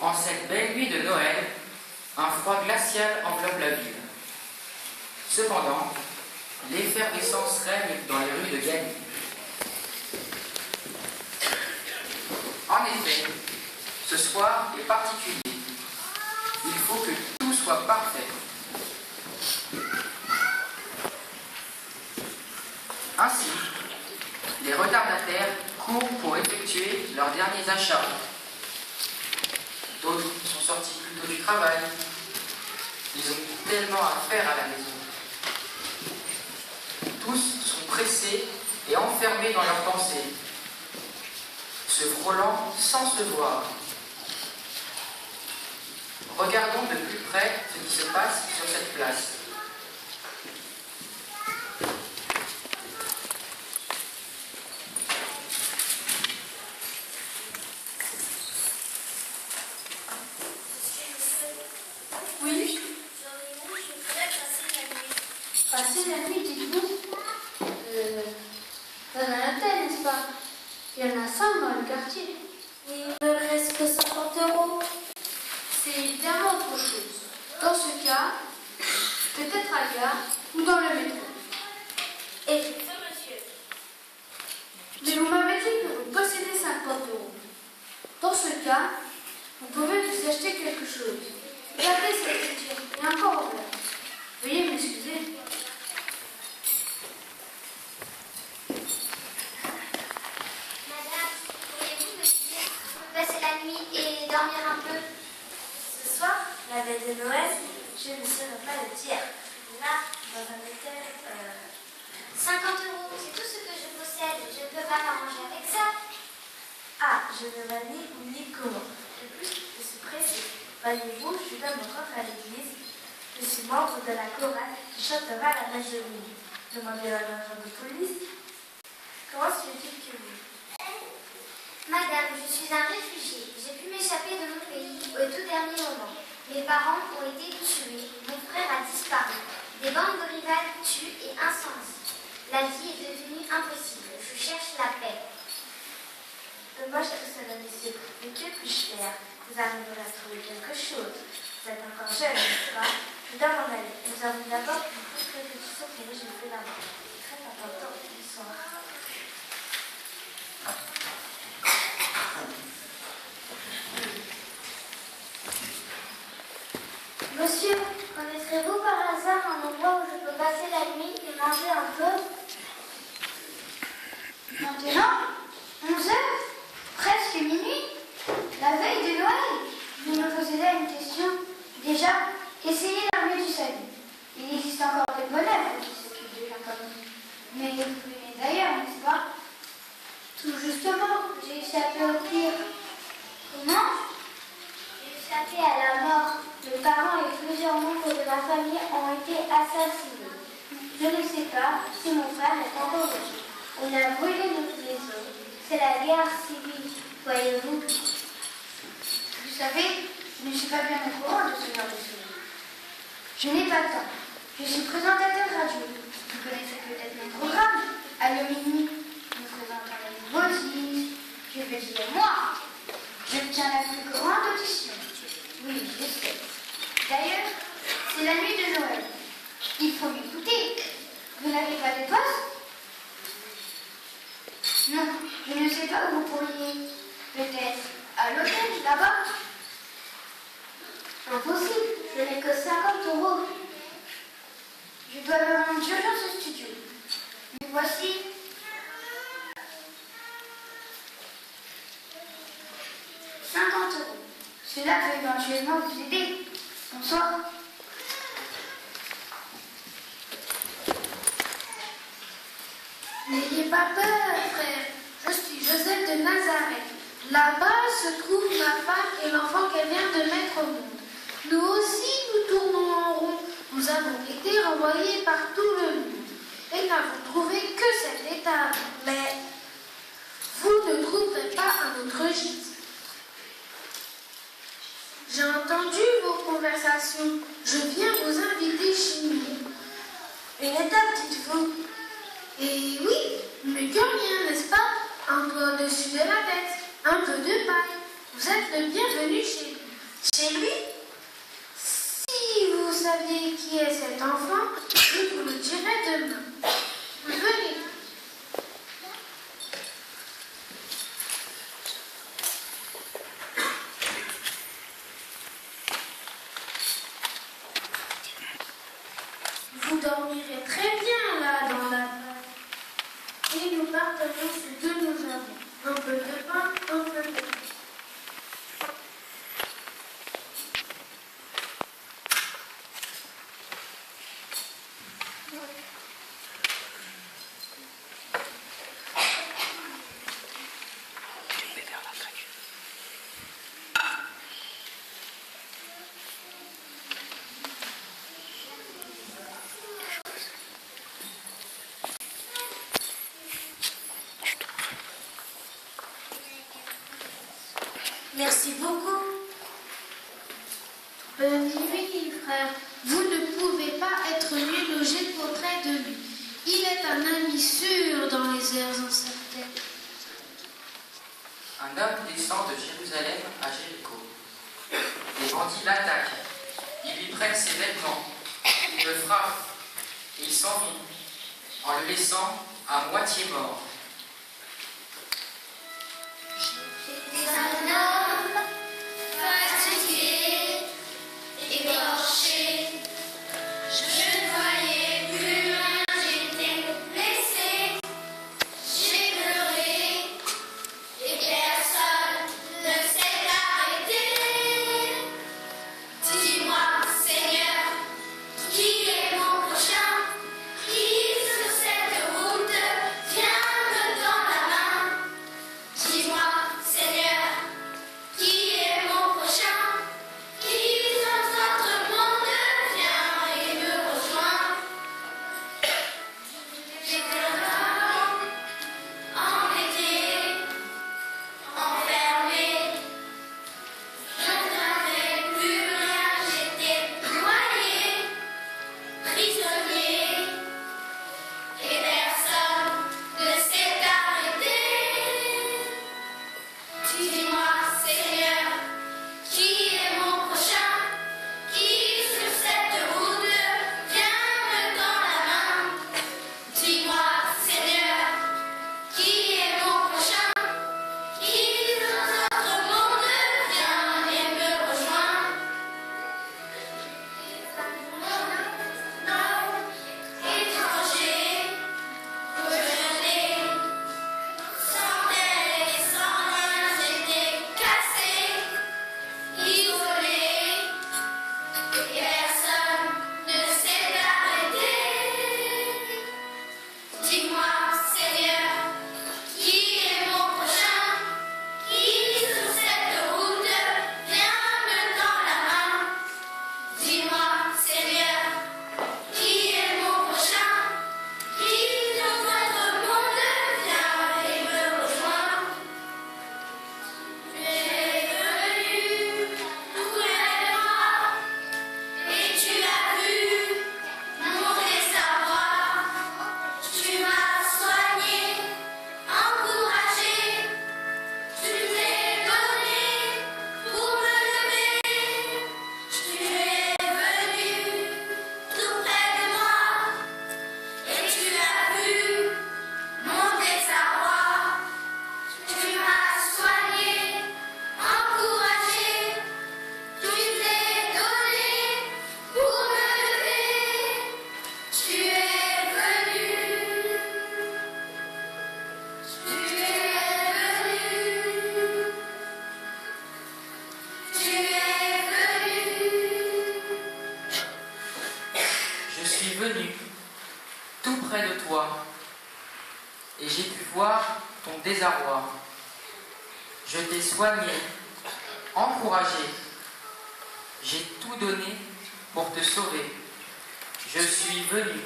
En cette belle nuit de Noël, un froid glacial enveloppe la ville. Cependant, l'effervescence règne dans les rues de Gagny. En effet, ce soir est particulier. Il faut que tout soit parfait. Ainsi, les retardataires courent pour effectuer leurs derniers achats. D'autres sont sortis plus tôt du travail. Ils ont tellement à faire à la maison. Tous sont pressés et enfermés dans leurs pensées, se frôlant sans se voir. Regardons de plus près ce qui se passe sur cette place. Oui. Passer la nuit, dites-vous dans un hôtel, n'est-ce pas? Il y en a 5 dans le quartier. Il ne reste que 50 €. C'est évidemment autre chose. Dans ce cas, peut-être à la gare ou dans le métro. Et ça, monsieur. Mais vous m'avez dit que vous possédez 50 €. Dans ce cas, vous pouvez vous acheter quelque chose. Regardez cette voiture, il y a un corps en blanc. Veuillez m'excuser. Madame, pourriez-vous me dire passer la nuit et dormir un peu? Ce soir, la veille de Noël, je ne serai pas le dire. Là, dans un hôtel, 50 €, c'est tout ce que je possède. Je ne peux pas m'arranger avec ça. Ah, je ne m'habille ni comment. De plus, je suis pressée. Voyez-vous, je dois me rendre à l'église. Je suis membre de la chorale qui chantera la messe de minuit. Demandez à l'agent de police. Comment se fait-il que vous? Madame, je suis un réfugié. J'ai pu m'échapper de mon pays au tout dernier moment. Mes parents ont été tués. Mon frère a disparu. Des bandes rivales tuent et incendient. La vie est devenue impossible. Je cherche la paix. Dommage tout cela, monsieur. Mais que puis-je faire? Vous arriverez à trouver quelque chose. Vous êtes encore jeune, n'est-ce pas? Je dois m'en aller. Nous avons d'abord une petite répétition que je fais là-bas. Très important ce soir. Monsieur, connaîtrez-vous par hasard un endroit où je peux passer la nuit et manger un peu? Maintenant, 11 heures, presque minuit, la veille de Noël. Vous me posez là une question. Déjà, essayez l'armée du salut. Il existe encore des bonheurs qui s'occupent de gens comme vous. Mais vous venez d'ailleurs, n'est-ce pas? Tout justement, j'ai échappé au pire. Comment? J'ai échappé à la mort. Mes parents et plusieurs membres de ma famille ont été assassinés. Je ne sais pas si mon frère est encore vivant. On a brûlé notre maison. C'est la guerre civile, voyez-vous. Vous savez, je ne suis pas bien au courant de ce genre de choses. Je n'ai pas le temps. Je suis présentateur radio. Vous connaissez peut-être mon programme. Allô Minuit, nous présentons les bêtises. Je veux dire moi. Je tiens la plus grande audition. Oui, je sais. D'ailleurs, c'est la nuit de Noël. Il faut m'écouter. Vous n'avez pas de poste? Non, je ne sais pas où vous pourriez. Peut-être à l'hôtel, là-bas? Impossible, je n'ai que 50 €. Je dois me rendre d'urgence au studio. Mais voici. €50. Cela peut éventuellement vous aider. Bonsoir. N'ayez pas peur, frère. Je suis Joseph de Nazareth. Là-bas se trouve ma femme et l'enfant qu'elle vient de mettre au monde. Nous aussi, nous tournons en rond. Nous avons été renvoyés par tout le monde et n'avons trouvé que cet état. Mais vous ne trouverez pas un autre gîte. J'ai entendu vos conversations. Je viens vous inviter chez nous. Une étape, dites-vous? Et oui, mais que rien, n'est-ce pas? Un peu au-dessus de la tête, un peu de paille. Vous êtes le bienvenu chez nous. Chez lui? Si vous saviez qui est cet enfant, je vous le dirai demain. Venez. Vous dormirez très bien là dans la place. Et nous partageons ce que nous avons. Un peu de pain, un peu de pain. Merci beaucoup. Bonne nuit, frère. Vous ne pouvez pas être mieux logé qu'auprès de lui. Il est un ami sûr dans les airs incertains. Un homme descend de Jérusalem à Jéricho. Les bandits l'attaquent. Ils lui prennent ses vêtements. Ils le frappent. Et ils s'en vont, en le laissant à moitié mort. Un homme fatigué, écorché, je ne voyais plus rien, j'étais blessé, j'ai pleuré et personne ne s'est arrêté. Dis-moi, Seigneur, qui est mon prochain, qui sur cette route vient me tendre la main. Dis-moi, Seigneur, qui est mon prochain, qui dans notre monde vient et me rejoint. J'étais vraiment embêté, enfermé, je n'avais plus rien, j'étais noyé, prisonnier, et personne ne s'est arrêté. Dis-moi, Seigneur, qui est mon prochain, qui sur cette route vient me tendre la main. Dis-moi, Seigneur, qui est mon prochain, qui dans notre monde vient et me rejoint. Étranger, rejeté, sans terre et sans rien, j'étais cassé, isolé, et personne ne s'est arrêté. Dis-moi, Seigneur, qui est mon prochain, qui sur cette route vient me tendre la main. Dis-moi, Seigneur, qui est mon prochain, qui dans notre monde vient et me rejoint. Tu es venu tout près de moi, et tu as vu mon désarroi. Tu m'as soigné, encouragé, tu t'es donné pour me lever. Tu es venu tout près de moi, et tu as vu mon désarroi. Tu m'as soigné, encouragé, tu t'es donné pour me lever. Tu es venu, tu es venu. Je suis venu tout près de toi et j'ai pu voir ton désarroi. Je t'ai soigné, encouragé. J'ai tout donné pour te sauver. Je suis venu